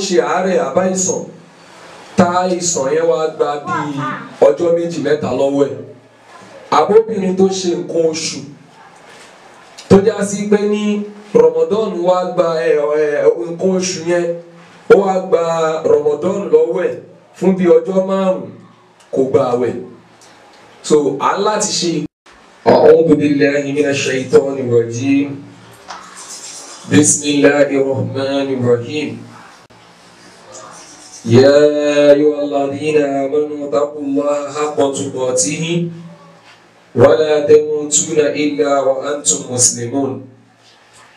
ṣe àárẹ̀ àbáìsàn tá ìsàn yẹn wá gba bíi ọjọ́ méjì mẹ́ta lọ́wọ́ ẹ̀ àbóbìnrin tó ṣe nǹkan oṣù tó já sí pé ní Ramadan wá gba nǹkan oṣù yẹn ó wá gba Ramadan lọ́wọ́ ẹ̀ fún bíi ọjọ́ 5 kò gba àwẹ̀ so aláti ṣe. A'udhu billahi minash shaitani rajim. Bismillahir rahmanir rahim. Ya ayyuhalladhina amanu taqullaha haqqa tuqatihi wa la tamutunna illa wa antum muslimun.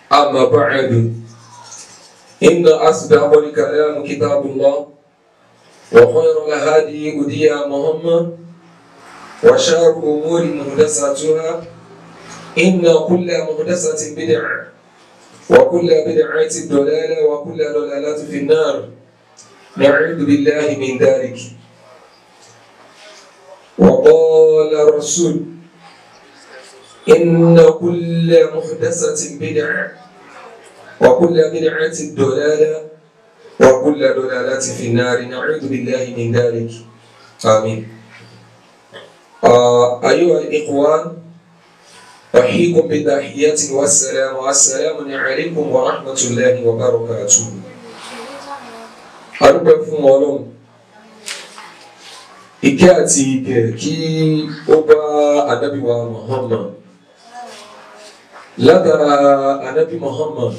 Amma ba'du. Inna asdaqal kalami kitabullah wa khayral hadi hudiya Muhammad wa sharrul umuri muhdathatuha inna kulla muhdathatin bid'ah wa kulla bid'atin dalalah wa kulla dalalatin fin nar. Na'udhu billahi min dhalik. Wa qala rasul inna kulla muhdathatin bid'ah wa kulla bid'atin dalalah wa kulla dalalatin fin nar. Na'udhu billahi min dhalik. Amin. أيها الإخوان أحييكم بتحيات والسلام عليكم ورحمة الله وبركاته. Adúpẹ́ fún Ọlọ́run ìkẹ́ àti ìgẹ̀ kí ó bá Ànábì wa Muhammad látara Ànábì Muhammad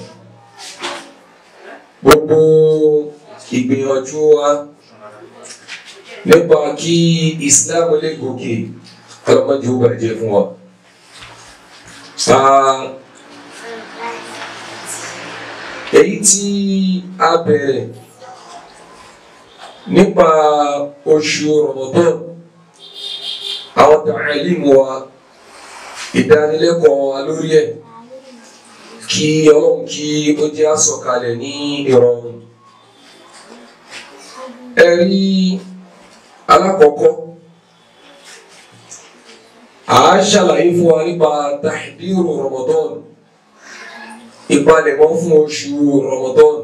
gbogbo ìgbìyànjú wa nípa kí Islam lè gòkè ọlọ́mọdé ó bàjẹ́ fún wa. Èyí tí a bẹ̀rẹ̀ nípa oṣù Ramadan àwọn ta'alimu wa ìdánilẹ́kọ̀ọ́ wa lórí ẹ̀ kí Ọlọ́run kí ó jẹ́ àsọ̀kalẹ̀ ní ìrọ̀rùn. Ẹ̀rí alákọ̀ọ́kọ́ a ṣàlàyé fún wa nípa tahdiru Ramadan ìpalẹ̀mọ́ fún oṣù Ramadan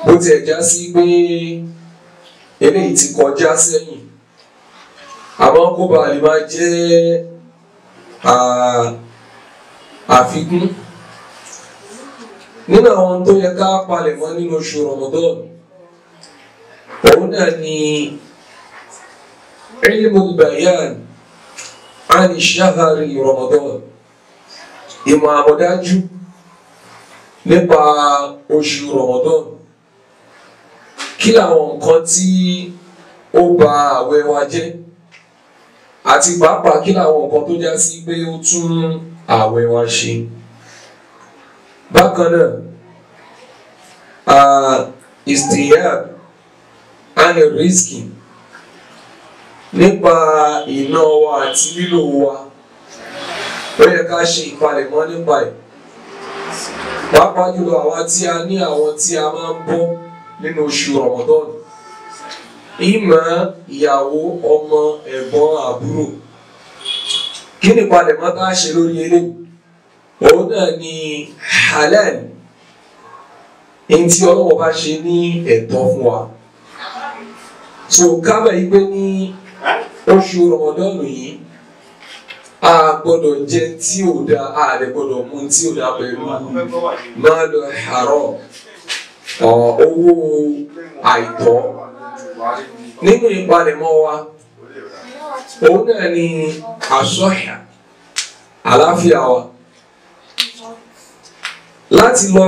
bó ti ẹ̀ já sí pé eléyìí ti kọjá sẹ́yìn àmọ́ kó bá lè máa jẹ́ àfikún nínú àwọn tó yẹ ká palẹ̀mọ́ nínú oṣù Ramadan òun náà ni ilmul bayan ani shahari Ramadan ìmọ̀ àmọ̀dájú nípa oṣù Ramadan kí làwọn nǹkan tí ó ba àwẹ̀ wa jẹ́ àti pàápàá kí làwọn nǹkan tó já sí pé ó tún àwẹ̀ wa ṣe. Bákan náà istiyab ani rizki nípa ìná wa àti lílò wa ó yẹ ká ṣe ìpalẹ̀mọ́ nípa ẹ̀ pàápàá jùlọ àwa tí a ní àwọn tí a máa ń bọ́ nínú oṣù Ramadan ìmọ̀ ìyàwó ọmọ ẹ̀gbọ́n àbúrò kí ni ìpalẹ̀mọ́ tá a ṣe lórí eléyìí òun náà ni halal èyí tí Ọlọ́hun bá ṣe ní ẹ̀tọ́ fún wa so kábà yìí pé ní oṣù Ramadan yìí a gbọ́dọ̀ jẹ tí ò dá a lè gbọ́dọ̀ mú tí ò dá pẹ̀lú máàlù haram owó àìtọ́ nínú ìpalẹ̀mọ́ wa òun náà ni àsọ́hà àlàáfíà wa láti lọ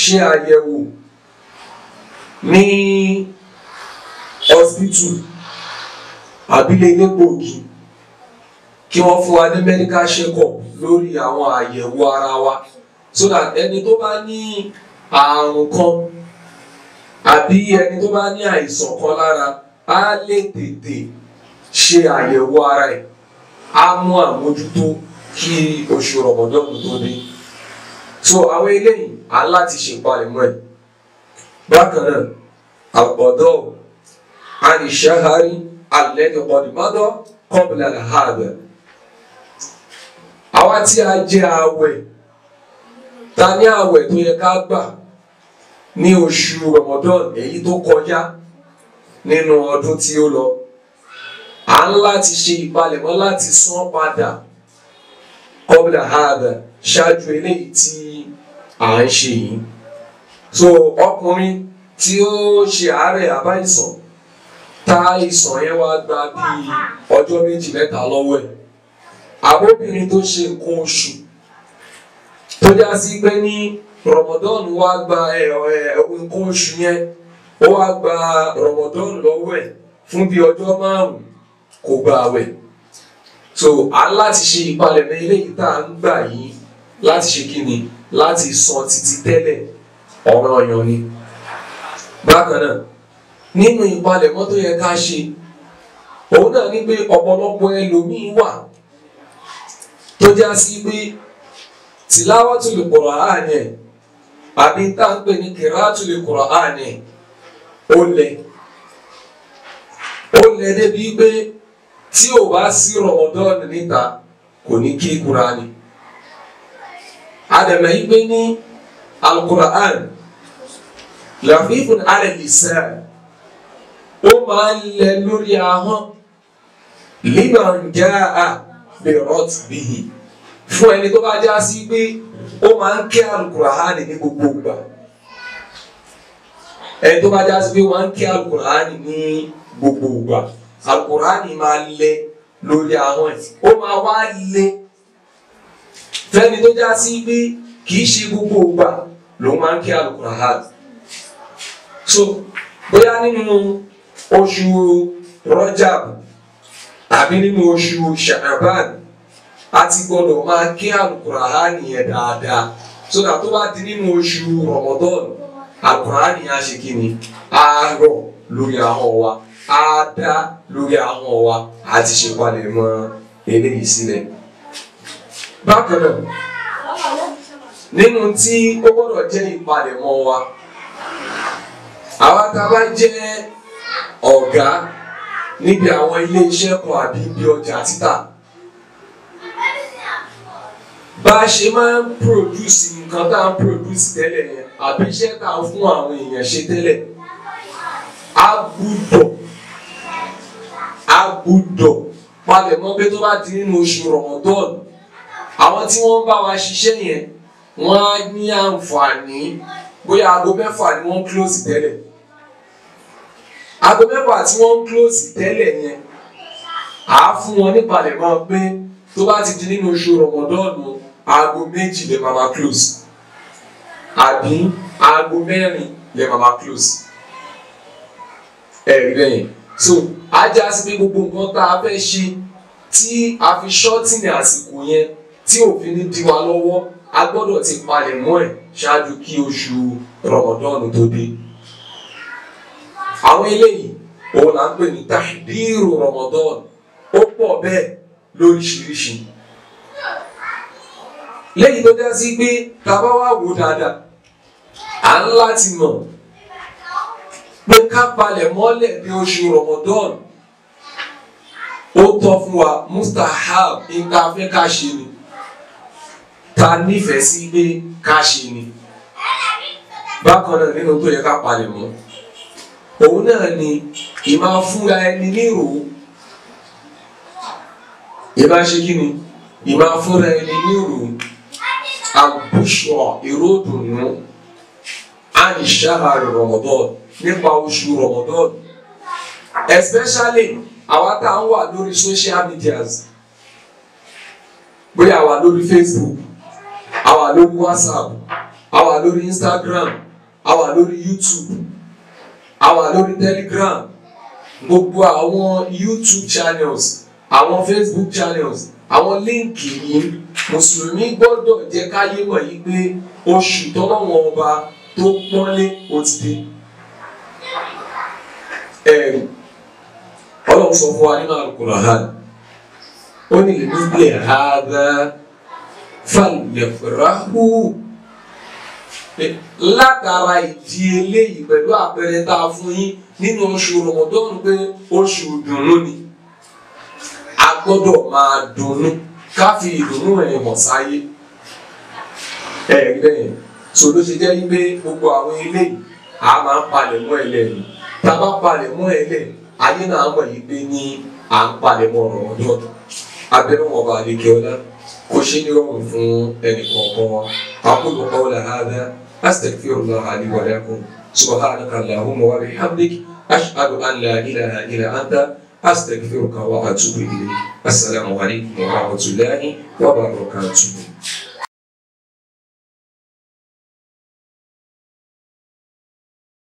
ṣe àyẹ̀wò ní hospital àbílẹ̀ elégbòogi kí wọ́n fún wa ní medical check-up lórí àwọn àyẹ̀wò ara wa so that ẹni tó bá ní àrùn kan àbí ẹni tó bá ní àìsàn kan lára á lè tètè ṣe àyẹ̀wò ara ẹ̀ á mú àmójútó kí oṣù Ramadan tó dé so àwọn eléyìí á láti ṣe ìpalẹ̀mọ́ ẹ̀. Bákan náà àgbọ̀dọ̀ àníṣáhárí alladhi qad mada qabla al-hada àwa tí a jẹ àwẹ̀ ta ní àwẹ̀ tó yẹ ká gbà ní oṣù Ramadan èyí tó kọjá nínú ọdún tí ó lọ à ń láti ṣe ìpalẹ̀mọ́ láti san padà qabla hada ṣáájú eléyìí tí à ń ṣe yìí. So ọkùnrin tí ó ṣe àárẹ̀ àbáìsàn tá ìsàn yẹn wá gba bíi ọjọ́ 2-3 lọ́wọ́ ẹ̀, àbóbìnrin tó ṣe nǹkan oṣù tó já sí pé ní Ramadan wá gba nǹkan oṣù yẹn ó wá gba Ramadan lọ́wọ́ ẹ̀ fún bíi ọjọ́ 5 kò gba àwẹ̀. So à ń láti ṣe ìpalẹ̀mọ́ eléyìí tá à ń gbà yìí láti ṣe kí ni láti san títí tẹ́lẹ̀ ọ̀ranyàn ni. Bákan náà nínú ìpalẹ̀mọ́ tó yẹ ká ṣe òun náà ní pé ọ̀pọ̀lọpọ̀ ẹlòmíín wà tó já sí pé tìláwàtul Qur'an àbí tá à ń pè ní qira'atul Qur'an ó lẹ̀ débi pé tí ò bá sí Ramadan níta kò ní kí Qur'ani. Àdàmà yìí pé ní al-Qur'an lafifun ala lisan ó máa ń lẹ lórí ahọ́n liman jaa bi ratbihi fún ẹni tó bá já sí pé ó máa ń kí al-Qur'an ní gbogbo ìgbà. Ẹni tó bá já sí pé ó máa ń kí al-Qur'an ní gbogbo ìgbà, al-Qur'an máa lẹ lórí ahọ́n ẹ̀, ó máa wá lẹ fẹ́ni tó já sí pé kì í ṣe gbogbo ìgbà ló máa ń kí al-Qur'an. So bóyá nínú oṣù Rajab àbí nínú oṣù Sha'ban a ti gbọdọ̀ máa kí al-Qur'an yẹn dáadáa, so that tó bá di nínú oṣù Ramadan al-Qur'an yẹn á ṣe kí ni á rọ̀ lórí ahọ́n wa, á dá lórí ahọ́n wa, á ti ṣe palẹ̀mọ́ eléyìí sílẹ̀. Bákan náà nínú tí ó gbọdọ̀ jẹ́ ìpalẹ̀mọ́ wa, àwa tá a bá jẹ́ ọ̀gá níbi àwọn ilé iṣẹ́ kan àbí ibi ọjà títà, bá a ṣe máa ń produce nǹkan tá à ń produce tẹ́lẹ̀ yẹn àbí iṣẹ́ tá à ń fún àwọn èèyàn ṣe tẹ́lẹ̀, a gbúdọ̀ palẹ̀mọ́ pé tó bá di nínú oṣù Ramadan àwọn tí wọ́n bá wa ṣiṣẹ́ yẹn wọ́n á ní àǹfààní bóyá aago 6 ni wọ́n close tẹ́lẹ̀. Aago 6 tí wọ́n close tẹ́lẹ̀ yẹn à á fún wọn nípalẹ̀mọ́ pé tó bá ti di nínú oṣù Ramadan aago 2 lè máa close àbí aago 4 lè máa close. Ẹ̀rí bẹ́yẹn. So ajá sí pé gbogbo nǹkan tá a fẹ́ ṣe tí a fi ṣọ́ọ̀tìnì àsìkò yẹn tí òfin ní di wa lọ́wọ́ a gbọ́dọ̀ ti palẹ̀mọ́ ẹ̀ ṣáájú kí oṣù Ramadan tó dé. Àwọn eléyìí òun là ń pè ní tahdiru Ramadan, ó pọ̀ bẹ́ẹ̀ lóríṣiríṣi. Lẹ́yìn tó dá sí pé tá a bá wá wò dáadáa à ń láti mọ̀ pé ká palẹ̀mọ́ lẹ̀ bí oṣù Ramadan ó tọ́ fún wa, mustahab nǹkan afẹ́ ká ṣe ni, ta nífẹ̀ẹ́ sí pé ká ṣe ni. Bákan náà nínú tó yẹ ká palẹ̀mọ́ òun náà ni ìmá fúnra ẹni nírò, ìmá ṣe kí ni ìmá fúnra ẹni nírò àbúṣọ ìró dùnú àní ṣáàrì Ramadan, nípa oṣù Ramadan, especially àwa tá à ń wà lórí social medias, bóyá àwa lórí Facebook, àwa lórí WhatsApp, àwa lórí Instagram, àwa lórí YouTube, àwa lórí Telegram, gbogbo àwọn YouTube channels, àwọn Facebook channels, àwọn líǹkì yìí mùsùlùmí gbọ́dọ̀ jẹ́ káyé mọ̀ yìí pé oṣù tọ́lọ́wọ́n ọba tó pọ́nlé ó ti dé. Ọlọ́run sọ fún wa nínú Al-Qur'an, ó ní lè níbi hadha falyafrahu, látara ìdí eléyìí pẹ̀lú àpẹẹrẹ tá a fún yín nínú oṣù Ramadan pé oṣù ìdùnnú ni, a gbọ́dọ̀ máa dunnú ká fi ìdùnnú ẹ̀ mọ̀ sáyé. Bẹ́ẹ̀ so ló ṣe jẹ́ wípé gbogbo àwọn eléyìí a máa ń palẹ̀ mọ́ ẹlẹ́yìn tá a bá palẹ̀ mọ́ ẹlẹ́ ayé náà mọ̀ yìí pé ní à ń palẹ̀ mọ́ ọ̀rọ̀ ọdún abẹ́rẹ́ wọn bá lè kí ọlá kó ṣe ní rọrùn fún ẹnì kọ̀ọ̀kan wa aqulu qawla hadha astaghfirullah li wa lakum subhanaka allahumma wa bihamdik ashhadu an la ilaha illa anta astaghfiruka wa atubu ilayk. Assalamu alaikum wa rahmatullahi wa barakatuh.